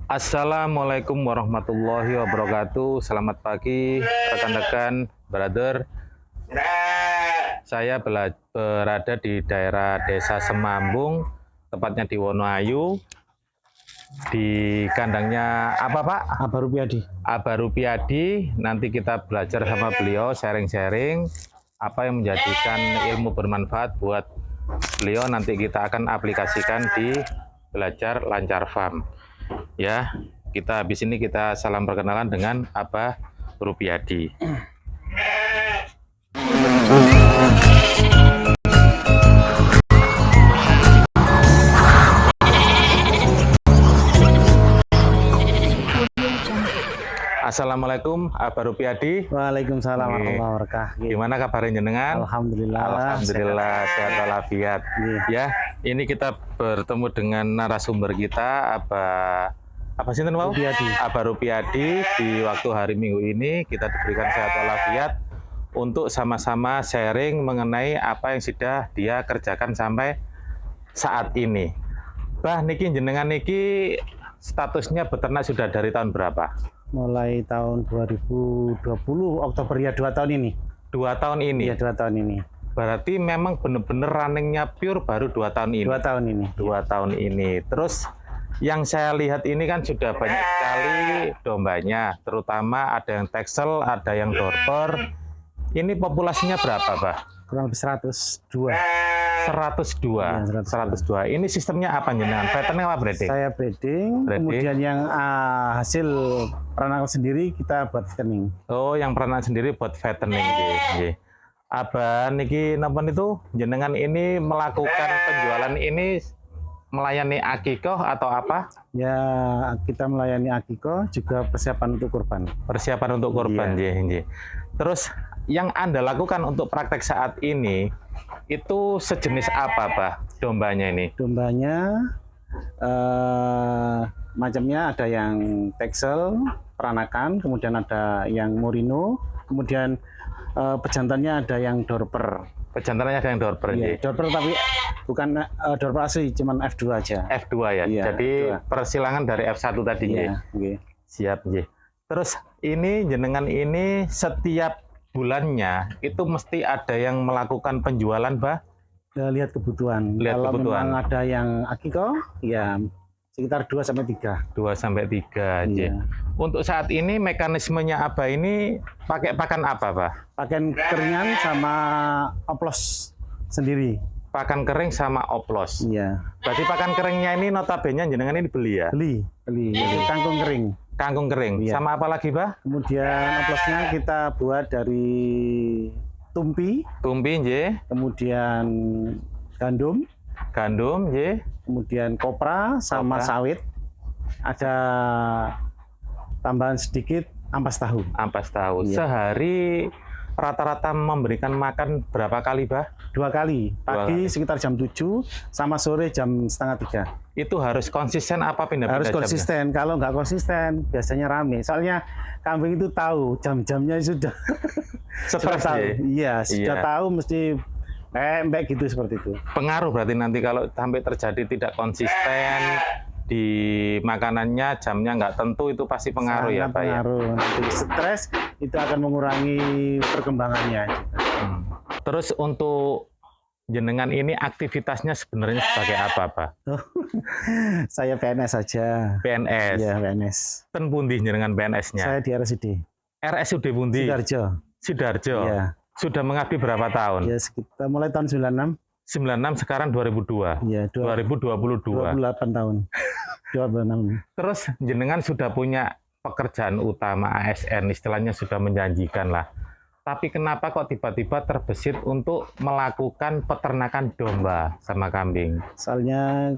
Assalamualaikum warahmatullahi wabarakatuh. Selamat pagi rekan-rekan, brother. Saya berada di daerah Desa Semambung, tepatnya di Wonoayu. Di kandangnya apa, Pak? Abah Rupiadi. Abah Rupiadi. Nanti kita belajar sama beliau, sharing-sharing apa yang menjadikan ilmu bermanfaat buat beliau. Nanti kita akan aplikasikan di Belajar Lancar Farm. Ya, kita habis ini kita salam perkenalan dengan Abah Rupiadi. Assalamualaikum Abah Rupiadi. Waalaikumsalam warahmatullahi wabarakatuh. Gimana kabarnya jenengan? Alhamdulillah. Alhamdulillah sehat walafiat. Ya, ini kita bertemu dengan narasumber kita apa sih Pak? Rupiadi. Abah Rupiadi. Di waktu hari Minggu ini kita diberikan sehat walafiat untuk sama-sama sharing mengenai apa yang sudah dia kerjakan sampai saat ini. Bah, niki jenengan niki statusnya beternak sudah dari tahun berapa? Mulai tahun 2020 Oktober ya, 2 tahun ini. 2 tahun ini? Iya, 2 tahun ini. Berarti memang benar-benar runningnya pure baru 2 tahun ini? 2 tahun ini. 2 tahun ini. Terus yang saya lihat ini kan sudah banyak sekali dombanya, terutama ada yang Texel, ada yang Dorper. Ini populasinya berapa, Pak? Kurang lebih 102. 102. Ya, 102. Ini sistemnya apa jenengan? Fattening apa breeding? Saya breeding. Kemudian yang hasil peternakan sendiri kita buat fattening. Oh, yang peternakan sendiri buat fattening. Abah niki napa itu jenengan ini melakukan penjualan ini melayani akikoh atau apa? Ya, kita melayani akikoh, juga persiapan untuk kurban. Persiapan untuk kurban, iya. Terus yang Anda lakukan untuk praktek saat ini itu sejenis apa, Pak? Dombanya ini? Dombanya macamnya ada yang Texel, peranakan, kemudian ada yang Merino, kemudian pejantannya ada yang Dorper. Pejantannya ada yang Dorper, iya. Dorper tapi bukan Dorper asli, cuman F2 aja. F2 ya, iya, jadi F2. Persilangan dari F1 tadi, iya. Okay. Siap, ya. Terus ini jenengan ini setiap bulannya itu mesti ada yang melakukan penjualan, Bah? Lihat kebutuhan. Lihat kalau kebutuhan. Memang ada yang akikoh, ya sekitar 2-3. 2-3, iya. Untuk saat ini mekanismenya Abah ini pakai pakan apa, Pak? Pakan keringan sama oplos sendiri. Pakan kering sama oplos. Iya. Berarti pakan keringnya ini notabene jenengan ini beli ya? Beli. Kangkung kering. Kangkung kering. Iya. Sama apa lagi, Pak? Kemudian oplosnya kita buat dari tumpi. Tumpi, nggih. Kemudian gandum. Gandum, nggih. Kemudian kopra sama sawit. Ada tambahan sedikit ampas tahu. Ampas tahu. Iya. Sehari rata-rata memberikan makan berapa kali, Bah? 2 kali. Pagi sekitar jam 7 sama sore jam setengah 3. Itu harus konsisten apa pindah-pindah? Harus konsisten. Kalau nggak konsisten biasanya rame. Soalnya kambing itu tahu jam-jamnya sudah stres tahu. Iya, sudah tahu mesti mbak gitu, seperti itu. Pengaruh berarti nanti kalau sampai terjadi tidak konsisten di makanannya, jamnya nggak tentu, itu pasti pengaruh. Sangat ya, Pak? Pengaruh. Nanti stres itu akan mengurangi perkembangannya. Terus untuk jenengan ini aktivitasnya sebenarnya sebagai apa, Pak? Saya PNS saja. PNS? Iya, PNS. Ten pundi jenengan PNS-nya? Saya di RSUD. RSUD pundi? Sidoarjo. Sidoarjo? Iya. Sudah mengabdi berapa tahun? Ya, sekitar mulai tahun 96. 96, sekarang 2002? Iya, 2022? 28 tahun. 26. Terus jenengan sudah punya pekerjaan utama ASN, istilahnya sudah menjanjikan lah. Tapi kenapa kok tiba-tiba terbesit untuk melakukan peternakan domba sama kambing? Soalnya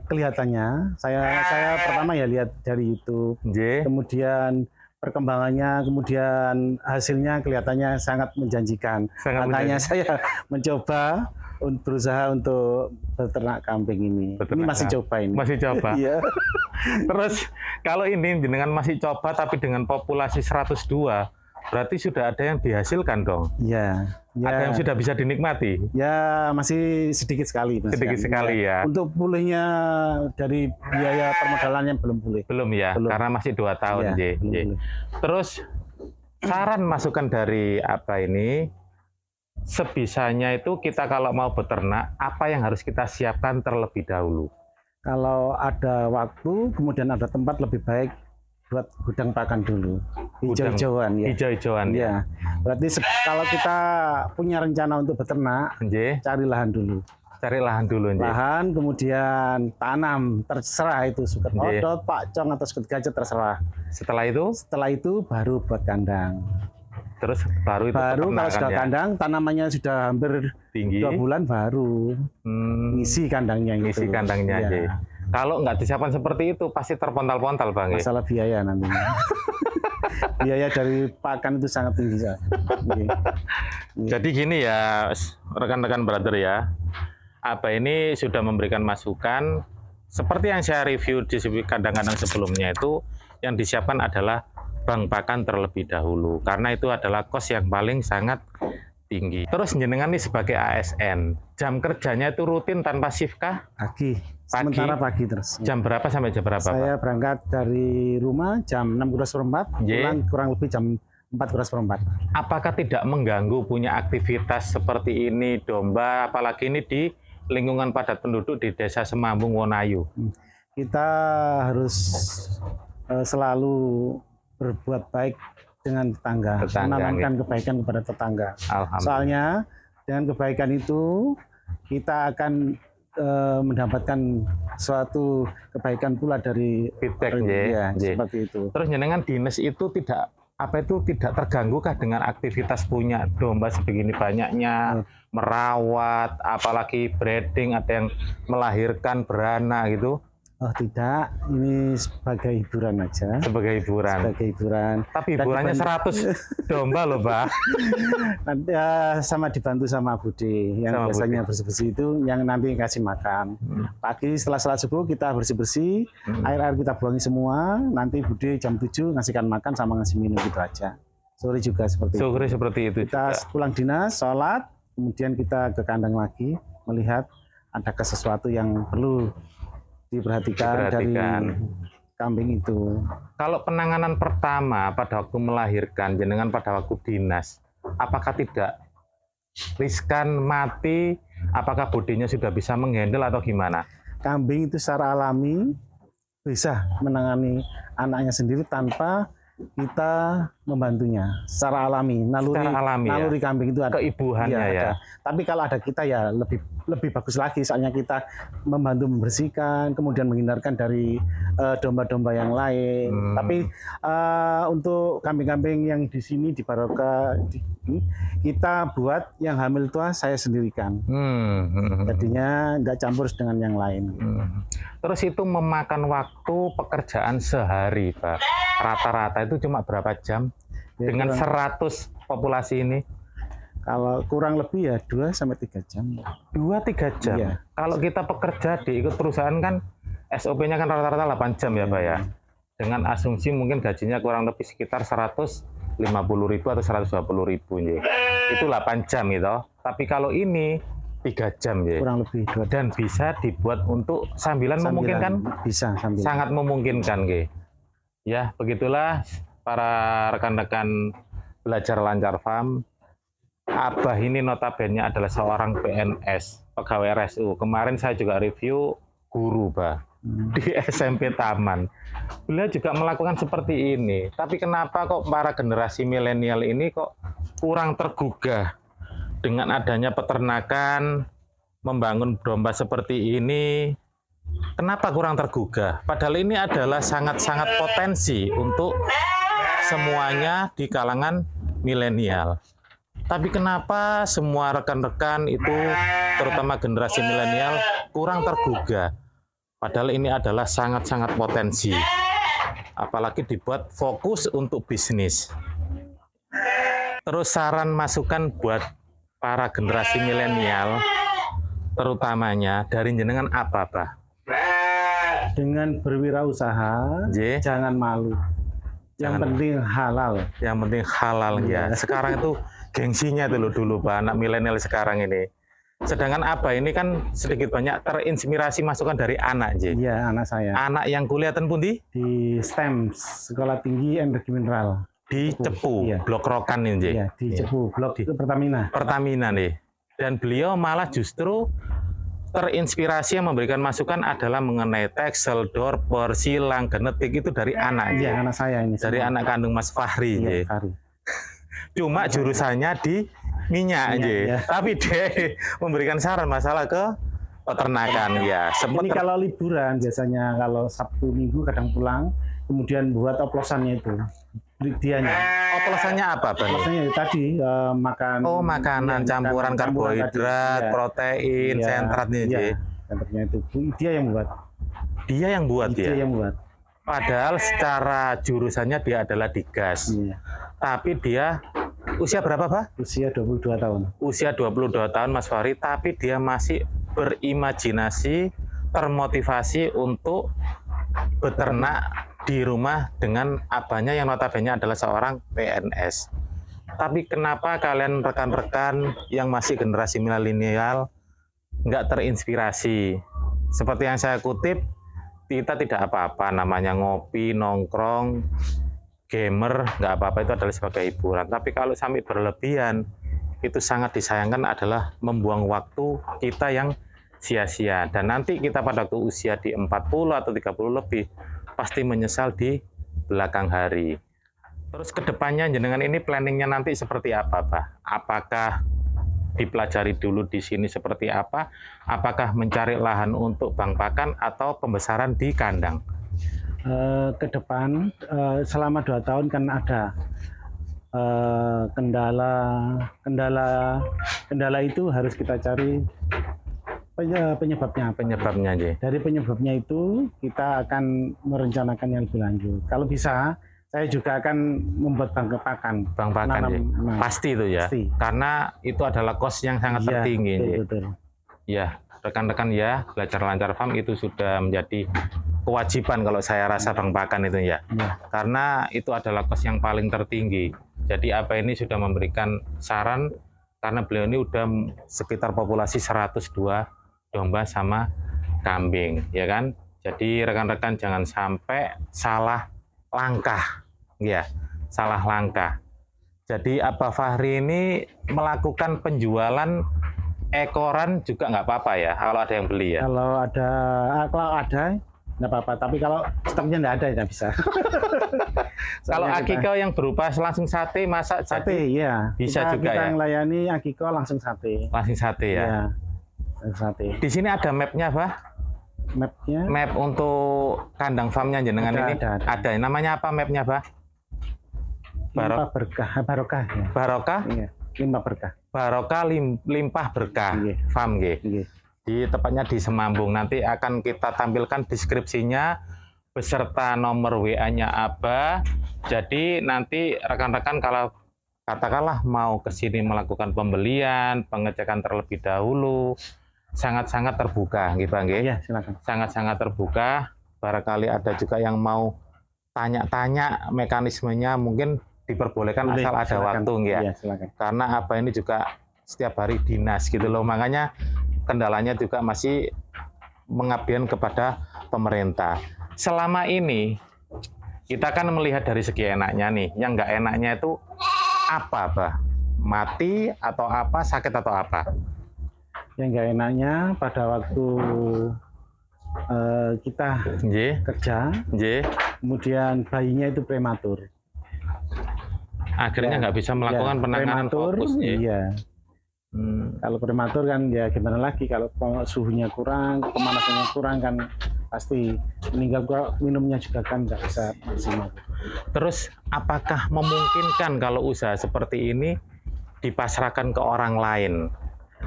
kelihatannya, saya pertama ya lihat dari YouTube, kemudian perkembangannya, kemudian hasilnya kelihatannya sangat menjanjikan. Makanya saya mencoba berusaha untuk beternak kambing ini. Ini masih coba ini. Masih coba. Iya. Terus kalau ini jenengan masih coba tapi dengan populasi 102, Berarti sudah ada yang dihasilkan dong? Ya. Ada yang sudah bisa dinikmati? Ya masih sedikit sekali. Sedikit sekali ya. Untuk pulihnya dari biaya permodalannya belum pulih. Belum ya, belum. Karena masih 2 tahun. Ya, belum. Terus saran masukan dari apa ini, sebisanya itu kita kalau mau beternak, apa yang harus kita siapkan terlebih dahulu? Kalau ada waktu, kemudian ada tempat, lebih baik buat gudang pakan dulu. Hijau-hijauan ya. Hijau-hijauan ya. Berarti kalau kita punya rencana untuk beternak, cari lahan dulu. Cari lahan dulu. Lahan, kemudian tanam, terserah itu suket odot, pakcong atau suket gajah, terserah. Setelah itu baru buat kandang. Terus baru kalau sudah kandang, tanamannya sudah hampir tinggi, 2 bulan baru ngisi kandangnya. Ngisi kandangnya ya. Kalau nggak disiapkan seperti itu, pasti terpontal-pontal Bang. Masalah biaya nantinya. Biaya dari pakan itu sangat tinggi. Jadi gini ya, rekan-rekan brother ya, apa ini sudah memberikan masukan, seperti yang saya review di kandang-kandang sebelumnya itu, yang disiapkan adalah bank pakan terlebih dahulu, karena itu adalah kos yang paling sangat tinggi. Terus jenengan nih sebagai ASN, jam kerjanya itu rutin tanpa shift kah? Pagi. Sementara pagi terus. Jam berapa sampai jam berapa? Saya berangkat dari rumah jam 6:15, pulang kurang lebih jam 4:15. Apakah tidak mengganggu punya aktivitas seperti ini domba, apalagi ini di lingkungan padat penduduk di Desa Semambung, Wonayu? Kita harus selalu berbuat baik dengan tetangga, menanamkan kebaikan kepada tetangga. Soalnya dengan kebaikan itu kita akan mendapatkan suatu kebaikan pula dari feedback seperti itu. Terus jenengan dinas itu tidak terganggu kah dengan aktivitas punya domba sebegini banyaknya, merawat, apalagi breeding, ada yang melahirkan beranak gitu? Oh tidak, ini sebagai hiburan aja. Sebagai hiburan. Tapi hiburannya 100 domba loh, Pak. Nanti sama dibantu sama Bude yang sama biasanya bersih-bersih itu, yang nanti kasih makan. Pagi setelah salat subuh kita bersih-bersih, air-air kita buangi semua, nanti Bude jam 7 ngasihkan makan sama ngasih minum gitu aja. Sore juga seperti itu. Seperti itu. Kita pulang dinas, sholat, kemudian kita ke kandang lagi, melihat adakah sesuatu yang perlu diperhatikan dari kambing itu. Kalau penanganan pertama pada waktu melahirkan, jenengan pada waktu dinas, apakah tidak riskan mati? Apakah bodinya sudah bisa menghandle atau gimana? Kambing itu secara alami bisa menangani anaknya sendiri tanpa kita membantunya. Secara alami, naluri kambing itu ada. Keibuannya ya. Tapi kalau ada kita ya lebih bagus lagi, soalnya kita membantu membersihkan, kemudian menghindarkan dari domba-domba yang lain. Tapi untuk kambing-kambing yang di sini di Barokah, kita buat yang hamil tua saya sendirikan. Jadinya nggak campur dengan yang lain. Terus itu memakan waktu pekerjaan sehari, Pak. Rata-rata itu cuma berapa jam? Ya, dengan 100 populasi ini? Kalau kurang lebih ya 2-3 jam. 2-3 jam? Ya. Kalau kita pekerja di ikut perusahaan kan SOP-nya kan rata-rata 8 jam ya Pak ya. Dengan asumsi mungkin gajinya kurang lebih sekitar 150.000 atau 120.000 ya. Itu 8 jam gitu. Tapi kalau ini 3 jam ya. Kurang lebih 2 jam. Dan bisa dibuat untuk sambilan memungkinkan? Bisa sambilan. Sangat memungkinkan ya. Ya, begitulah para rekan-rekan belajar lancar farm. Abah ini notabene adalah seorang PNS, pegawai RSU. Kemarin saya juga review guru, Bah, di SMP Taman. Beliau juga melakukan seperti ini. Tapi kenapa kok para generasi milenial ini kok kurang tergugah dengan adanya peternakan, membangun domba seperti ini? Kenapa kurang tergugah? Padahal ini adalah sangat-sangat potensi untuk semuanya di kalangan milenial. Tapi kenapa semua rekan-rekan itu, terutama generasi milenial, kurang tergugah? Padahal ini adalah sangat-sangat potensi. Apalagi dibuat fokus untuk bisnis. Terus saran masukan buat para generasi milenial, terutamanya dari jenengan apa, Pak? Dengan berwirausaha, jangan malu. Yang penting halal. Yang penting halal ya. Sekarang itu gengsinya itu loh dulu Pak, anak milenial sekarang ini. Sedangkan Abah ini kan sedikit banyak terinspirasi masukan dari anak, J. Iya, anak saya. Anak yang kuliah pundi? Di STEM, Sekolah Tinggi Energi Mineral. Di Cepu, iya. Blok Rokan ini, J. Iya, di Cepu, blok di Pertamina. Pertamina nih. Dan beliau malah justru terinspirasi yang memberikan masukan adalah mengenai teksel, door, silang, genetik itu dari anak. Iya, anak saya ini. Dari anak kandung Mas Fahri. Iya, Fahri. Cuma jurusannya di minyak, ya. Tapi dia memberikan saran masalah ke peternakan. Ya, ini kalau liburan biasanya kalau Sabtu Minggu kadang pulang, kemudian buat oplosannya itu. Dianya. Oplosannya apa, Bang? Oplosannya tadi makan. Oh, makanan campuran karbohidrat, protein, sentratnya, ya. Sentratnya itu dia yang buat. Dia yang buat ya. Dia yang buat. Padahal secara jurusannya dia adalah di gas. Iya. Tapi dia usia berapa, Pak? Usia 22 tahun. Usia 22 tahun Mas Fahri, tapi dia masih berimajinasi, termotivasi untuk beternak di rumah dengan abahnya yang notabene adalah seorang PNS. Tapi kenapa kalian rekan-rekan yang masih generasi milenial nggak terinspirasi? Seperti yang saya kutip, kita tidak apa-apa, namanya ngopi, nongkrong, gamer, nggak apa-apa, itu adalah sebagai hiburan. Tapi kalau sampai berlebihan, itu sangat disayangkan adalah membuang waktu kita yang sia-sia. Dan nanti kita pada waktu usia di 40 atau 30 lebih, pasti menyesal di belakang hari. Terus kedepannya jenengan ini planningnya nanti seperti apa, Pak? Apakah dipelajari dulu di sini seperti apa? Apakah mencari lahan untuk bank pakan atau pembesaran di kandang? Ke depan selama 2 tahun kan ada kendala itu harus kita cari penyebabnya. Dari penyebabnya itu kita akan merencanakan yang lebih lanjut. Kalau bisa, saya juga akan membuat bank pakan. Bank pakan, pasti itu ya. Pasti. Karena itu adalah kos yang sangat tertinggi. Betul. Ya, rekan-rekan ya, belajar lancar farm itu sudah menjadi kewajiban kalau saya rasa bank pakan itu ya. Karena itu adalah kos yang paling tertinggi. Jadi apa ini sudah memberikan saran karena beliau ini udah sekitar populasi 102 domba sama kambing, ya kan? Jadi rekan-rekan jangan sampai salah langkah, ya, salah langkah. Jadi Abah Fahri ini melakukan penjualan ekoran juga nggak apa-apa ya, kalau ada yang beli ya? Kalau ada nggak apa-apa, tapi kalau stoknya nggak ada ya nggak bisa. Kalau akikah yang berupa langsung sate, masak sate, ya bisa juga kita ya? Yang layani akikah langsung sate. Langsung sate ya? Ya. Sate. Di sini ada mapnya, Pak? Mapnya? Map untuk kandang farmnya jenengan ini? Ada. Namanya apa mapnya, Pak? Limpah berkah. Barokah. Ya. Barokah? Iya. Limpah berkah. Barokah limpah berkah. Iya. Farm, iya. Di tepatnya di Semambung. Nanti akan kita tampilkan deskripsinya beserta nomor WA-nya Abah. Jadi nanti rekan-rekan kalau katakanlah mau ke sini melakukan pembelian, pengecekan terlebih dahulu, sangat-sangat terbuka, gitu, Bang. Iya, silakan. Sangat-sangat terbuka. Barangkali ada juga yang mau tanya-tanya mekanismenya, mungkin diperbolehkan. Boleh, asal ada silakan. Waktu, ya. Iya, silakan. Karena apa ini juga setiap hari dinas, gitu loh. Makanya kendalanya juga masih mengabdikan kepada pemerintah. Selama ini kita kan melihat dari segi enaknya nih, yang nggak enaknya itu apa, Bah? Mati atau apa, sakit atau apa? Yang nggak enaknya pada waktu kita kerja, kemudian bayinya itu prematur. Akhirnya nggak bisa melakukan penanganan fokus. Iya. Kalau prematur kan ya gimana lagi, kalau suhunya kurang, pemanasannya kurang kan pasti meninggal. Minumnya juga kan nggak bisa maksimal. Terus apakah memungkinkan kalau usaha seperti ini dipasrahkan ke orang lain?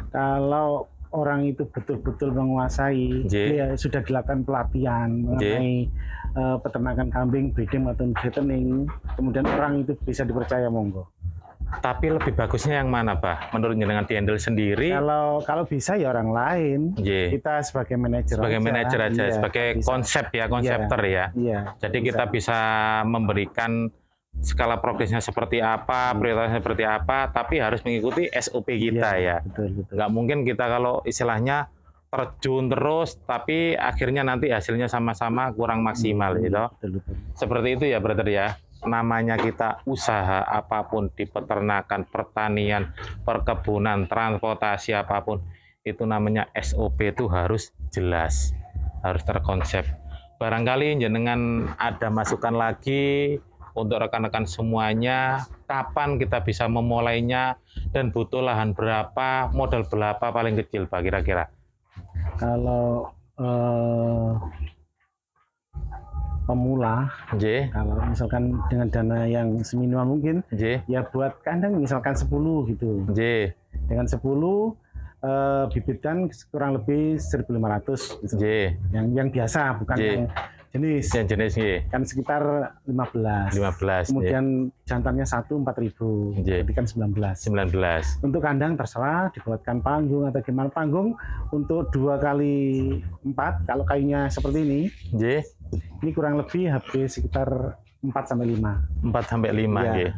Kalau orang itu betul-betul menguasai, ya sudah dilakukan pelatihan mengenai peternakan kambing, breeding atau fattening, kemudian orang itu bisa dipercaya, monggo. Tapi lebih bagusnya yang mana, Pak? Menurut jenengan di-handle sendiri? Kalau bisa ya orang lain. Kita sebagai manajer aja. Manajer aja, sebagai bisa. Konsep ya, konseptor ya. Iya. Jadi bisa. Kita bisa memberikan skala progresnya seperti apa, prioritasnya seperti apa, tapi harus mengikuti SOP kita ya. Betul. Nggak mungkin kita kalau istilahnya terjun terus, tapi akhirnya nanti hasilnya sama-sama kurang maksimal gitu. Betul. Seperti itu ya, brother ya. Namanya kita usaha apapun di peternakan, pertanian, perkebunan, transportasi apapun, itu namanya SOP itu harus jelas, harus terkonsep. Barangkali jenengan ada masukan lagi untuk rekan-rekan semuanya, kapan kita bisa memulainya dan butuh lahan berapa, modal berapa paling kecil Pak kira-kira? Kalau pemula, kalau misalkan dengan dana yang seminimal mungkin, ya buat kandang misalkan 10 gitu. Dengan 10 bibit kan kurang lebih 1.500 gitu. Yang biasa, bukan yang jenis. Yang jenis kan sekitar 15. Kemudian jantannya 4.000. Jadi kan 19. Untuk kandang terserah dibuatkan panggung atau gimana. Panggung untuk 2 kali 4 kalau kayunya seperti ini. Ini kurang lebih habis sekitar 4-5. 4-5 ya.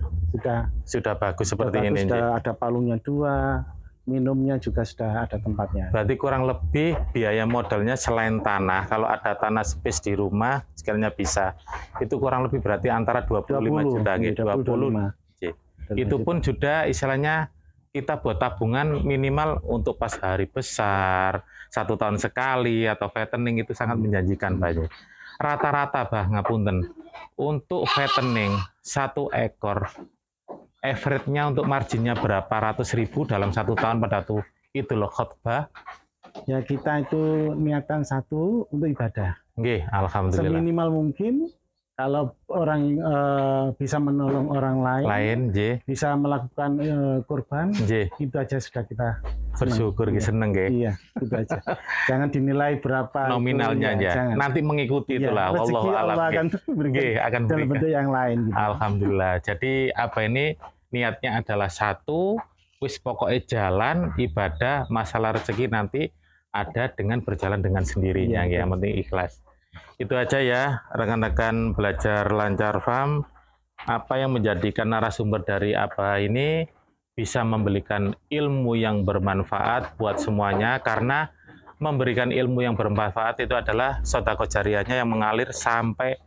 Sudah bagus seperti ini. Sudah ada palungnya 2. Minumnya juga sudah ada tempatnya. Berarti kurang lebih biaya modalnya selain tanah, kalau ada tanah space di rumah sekalinya bisa, itu kurang lebih berarti antara 25 juta, 20. Itu pun sudah istilahnya kita buat tabungan minimal untuk pas hari besar, 1 tahun sekali atau fattening itu sangat menjanjikan Pak. Rata-rata Bah ngapunten, untuk fattening 1 ekor average-nya untuk marginnya berapa ratus ribu dalam 1 tahun pada tuh itu loh khotbah. Ya kita itu niatan satu untuk ibadah. Alhamdulillah. Seminimal mungkin kalau orang bisa menolong orang lain bisa melakukan kurban, itu aja sudah kita bersyukur, seneng Iya, itu aja. Jangan dinilai berapa nominalnya aja. Jangan. Nanti mengikuti itulah. Wallahu a'lam. Akan berikan dalam bentuk yang lain. Gitu. Alhamdulillah. Jadi apa ini? Niatnya adalah satu, wis pokoknya jalan ibadah, masalah rezeki nanti ada dengan berjalan dengan sendirinya, yang penting ikhlas. Itu aja ya rekan-rekan belajar lancar farm. Apa yang menjadikan narasumber dari apa ini bisa memberikan ilmu yang bermanfaat buat semuanya, karena memberikan ilmu yang bermanfaat itu adalah sedekah jariyahnya yang mengalir sampai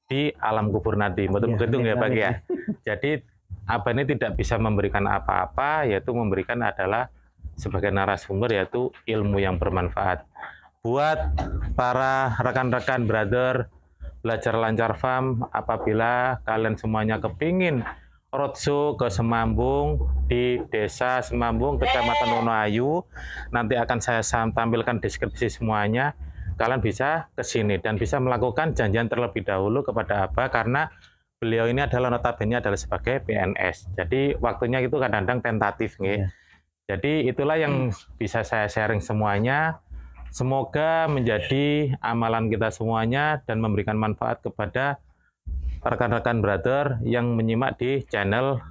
di alam kubur nanti. Betul-betul ya Pak ya. Jadi apa ini tidak bisa memberikan apa-apa, yaitu memberikan adalah sebagai narasumber yaitu ilmu yang bermanfaat. Buat para rekan-rekan brother belajar lancar farm, apabila kalian semuanya kepingin roadshow ke Semambung, di desa Semambung, Kecamatan Wonoayu, nanti akan saya tampilkan deskripsi semuanya, kalian bisa ke sini dan bisa melakukan janjian terlebih dahulu kepada Abah, karena beliau ini adalah notabene adalah sebagai PNS. Jadi waktunya itu kadang-kadang tentatif nih. Jadi itulah yang bisa saya sharing semuanya. Semoga menjadi amalan kita semuanya dan memberikan manfaat kepada rekan-rekan brother yang menyimak di channel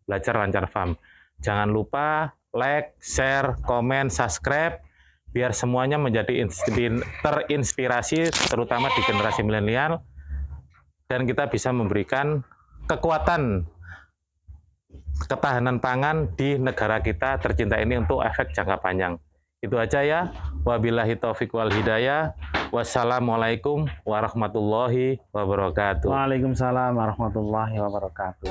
Belajar Lancar Farm. Jangan lupa like, share, komen, subscribe biar semuanya menjadi terinspirasi, terutama di generasi milenial. Dan kita bisa memberikan kekuatan ketahanan pangan di negara kita tercinta ini untuk efek jangka panjang. Itu aja ya. Wabillahi taufiq wal hidayah. Wassalamualaikum warahmatullahi wabarakatuh. Waalaikumsalam warahmatullahi wabarakatuh.